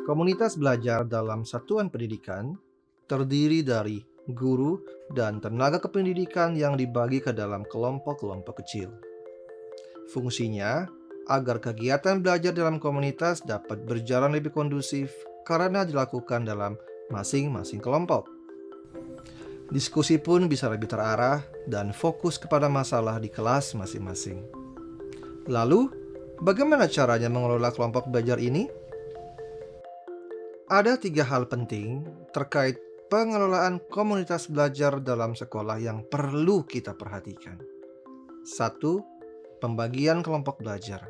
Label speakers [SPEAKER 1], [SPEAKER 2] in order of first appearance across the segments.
[SPEAKER 1] Komunitas belajar dalam satuan pendidikan terdiri dari guru dan tenaga kependidikan yang dibagi ke dalam kelompok-kelompok kecil. Fungsinya agar kegiatan belajar dalam komunitas dapat berjalan lebih kondusif karena dilakukan dalam masing-masing kelompok. Diskusi pun bisa lebih terarah dan fokus kepada masalah di kelas masing-masing. Lalu, bagaimana caranya mengelola kelompok belajar ini? Ada 3 hal penting terkait pengelolaan komunitas belajar dalam sekolah yang perlu kita perhatikan. 1. Pembagian kelompok belajar.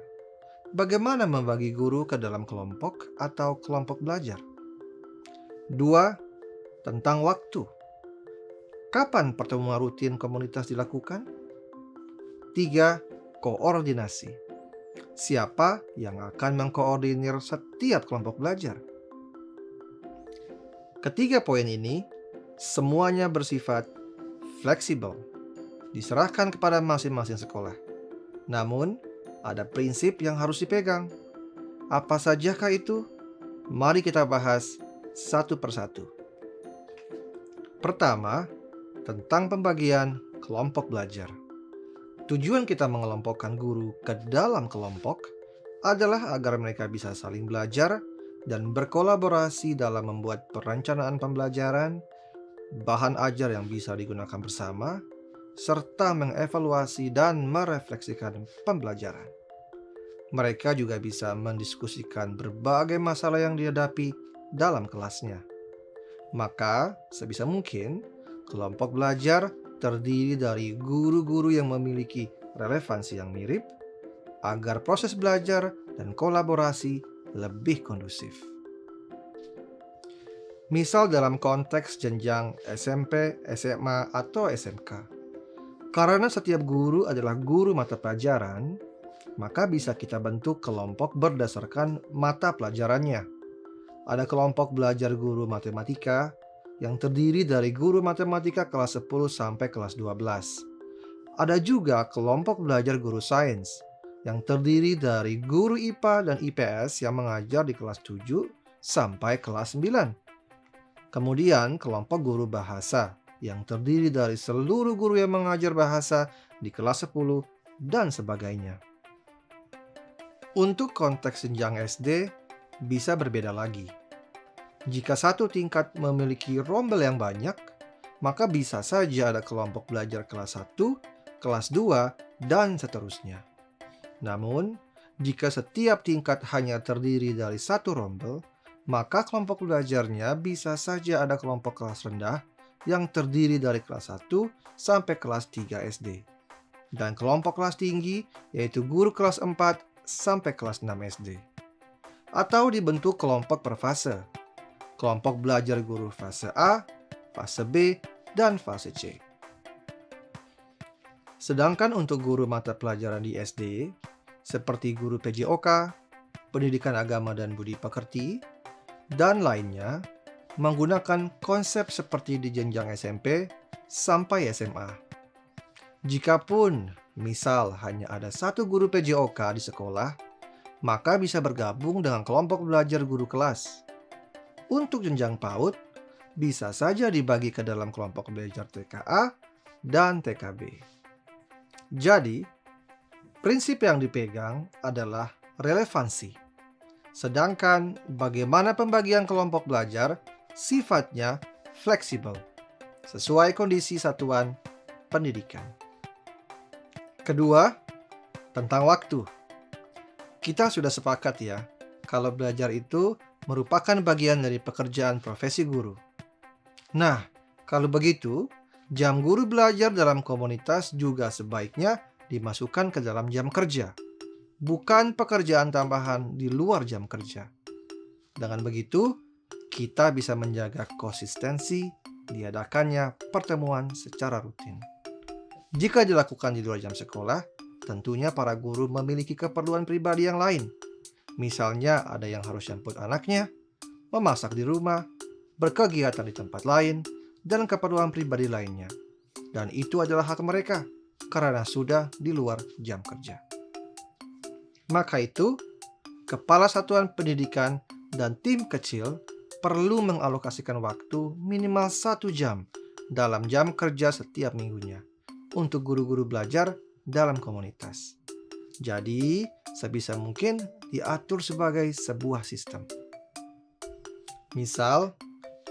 [SPEAKER 1] Bagaimana membagi guru ke dalam kelompok atau kelompok belajar? 2. Tentang waktu. Kapan pertemuan rutin komunitas dilakukan? 3. Koordinasi. Siapa yang akan mengkoordinir setiap kelompok belajar? Ketiga poin ini semuanya bersifat fleksibel, diserahkan kepada masing-masing sekolah. Namun, ada prinsip yang harus dipegang. Apa sajakah itu? Mari kita bahas satu persatu. Pertama, tentang pembagian kelompok belajar. Tujuan kita mengelompokkan guru ke dalam kelompok adalah agar mereka bisa saling belajar dan berkolaborasi dalam membuat perencanaan pembelajaran, bahan ajar yang bisa digunakan bersama, serta mengevaluasi dan merefleksikan pembelajaran. Mereka juga bisa mendiskusikan berbagai masalah yang dihadapi dalam kelasnya. Maka, sebisa mungkin, kelompok belajar terdiri dari guru-guru yang memiliki relevansi yang mirip, agar proses belajar dan kolaborasi lebih kondusif. Misal dalam konteks jenjang SMP, SMA, atau SMK. Karena setiap guru adalah guru mata pelajaran, maka bisa kita bentuk kelompok berdasarkan mata pelajarannya. Ada kelompok belajar guru matematika yang terdiri dari guru matematika kelas 10 sampai kelas 12. Ada juga kelompok belajar guru sains yang terdiri dari guru IPA dan IPS yang mengajar di kelas 7 sampai kelas 9. Kemudian kelompok guru bahasa yang terdiri dari seluruh guru yang mengajar bahasa di kelas 10 dan sebagainya. Untuk konteks jenjang SD bisa berbeda lagi. Jika satu tingkat memiliki rombel yang banyak, maka bisa saja ada kelompok belajar kelas 1, kelas 2, dan seterusnya. Namun, jika setiap tingkat hanya terdiri dari satu rombel, maka kelompok belajarnya bisa saja ada kelompok kelas rendah yang terdiri dari kelas 1 sampai kelas 3 SD. Dan kelompok kelas tinggi yaitu guru kelas 4 sampai kelas 6 SD. Atau dibentuk kelompok per fase. Kelompok belajar guru fase A, fase B, dan fase C. Sedangkan untuk guru mata pelajaran di SD, seperti guru PJOK, pendidikan agama dan budi pekerti, dan lainnya, menggunakan konsep seperti di jenjang SMP sampai SMA. Jikapun misal hanya ada satu guru PJOK di sekolah, maka bisa bergabung dengan kelompok belajar guru kelas. Untuk jenjang PAUD, bisa saja dibagi ke dalam kelompok belajar TKA dan TKB. Jadi, prinsip yang dipegang adalah relevansi. Sedangkan bagaimana pembagian kelompok belajar sifatnya fleksibel, sesuai kondisi satuan pendidikan. Kedua, tentang waktu. Kita sudah sepakat ya, kalau belajar itu merupakan bagian dari pekerjaan profesi guru. Nah, kalau begitu, jam guru belajar dalam komunitas juga sebaiknya dimasukkan ke dalam jam kerja, bukan pekerjaan tambahan di luar jam kerja. Dengan begitu, kita bisa menjaga konsistensi diadakannya pertemuan secara rutin. Jika dilakukan di luar jam sekolah, tentunya para guru memiliki keperluan pribadi yang lain. Misalnya ada yang harus jemput anaknya, memasak di rumah, berkegiatan di tempat lain, dan keperluan pribadi lainnya. Dan itu adalah hak mereka, karena sudah di luar jam kerja. Maka itu, Kepala Satuan Pendidikan dan tim kecil perlu mengalokasikan waktu minimal 1 jam dalam jam kerja setiap minggunya untuk guru-guru belajar dalam komunitas. Jadi, sebisa mungkin diatur sebagai sebuah sistem. Misal,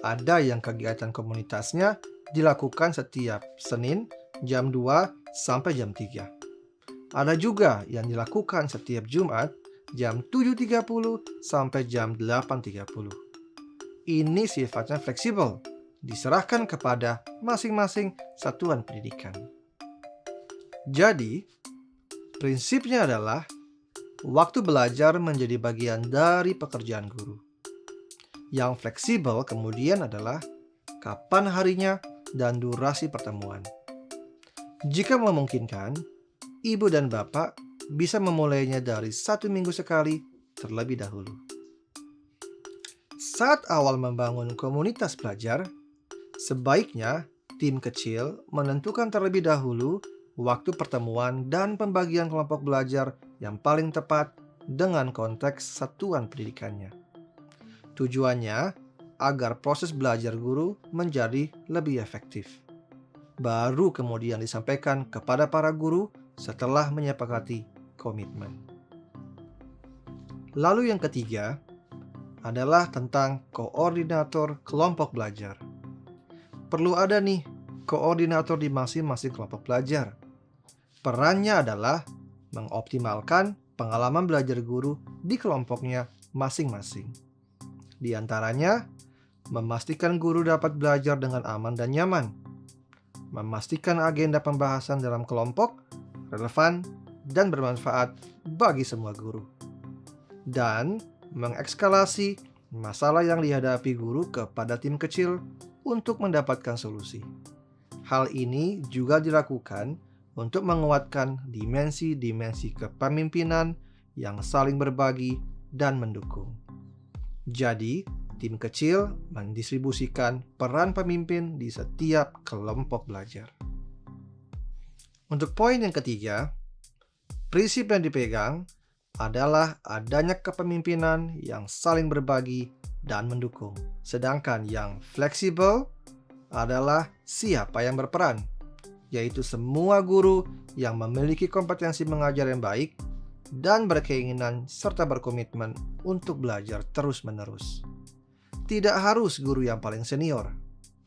[SPEAKER 1] ada yang kegiatan komunitasnya dilakukan setiap Senin jam 2 sampai jam 3. Ada juga yang dilakukan setiap Jumat jam 7.30 sampai jam 8.30. Ini sifatnya fleksibel, diserahkan kepada masing-masing satuan pendidikan. Jadi, prinsipnya adalah waktu belajar menjadi bagian dari pekerjaan guru. Yang fleksibel kemudian adalah kapan harinya dan durasi pertemuan. Jika memungkinkan, ibu dan bapak bisa memulainya dari 1 minggu sekali terlebih dahulu. Saat awal membangun komunitas belajar, sebaiknya tim kecil menentukan terlebih dahulu waktu pertemuan dan pembagian kelompok belajar yang paling tepat dengan konteks satuan pendidikannya. Tujuannya agar proses belajar guru menjadi lebih efektif. Baru kemudian disampaikan kepada para guru setelah menyepakati komitmen. Lalu yang ketiga adalah tentang koordinator kelompok belajar. Perlu ada nih koordinator di masing-masing kelompok belajar. Perannya adalah mengoptimalkan pengalaman belajar guru di kelompoknya masing-masing. Di antaranya, memastikan guru dapat belajar dengan aman dan nyaman, memastikan agenda pembahasan dalam kelompok relevan dan bermanfaat bagi semua guru, dan mengekskalasi masalah yang dihadapi guru kepada tim kecil untuk mendapatkan solusi. Hal ini juga dilakukan untuk menguatkan dimensi-dimensi kepemimpinan yang saling berbagi dan mendukung. Jadi, tim kecil mendistribusikan peran pemimpin di setiap kelompok belajar. Untuk poin yang ketiga, prinsip yang dipegang adalah adanya kepemimpinan yang saling berbagi dan mendukung. Sedangkan yang fleksibel adalah siapa yang berperan, yaitu semua guru yang memiliki kompetensi mengajar yang baik dan berkeinginan serta berkomitmen untuk belajar terus-menerus. Tidak harus guru yang paling senior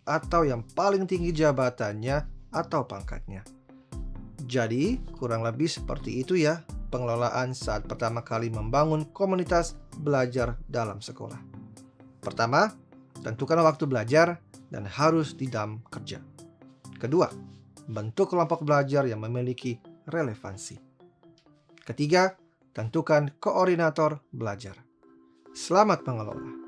[SPEAKER 1] atau yang paling tinggi jabatannya atau pangkatnya. Jadi, kurang lebih seperti itu ya pengelolaan saat pertama kali membangun komunitas belajar dalam sekolah. Pertama, tentukan waktu belajar dan harus di jam kerja. Kedua, bentuk kelompok belajar yang memiliki relevansi. Ketiga, tentukan koordinator belajar. Selamat mengelola.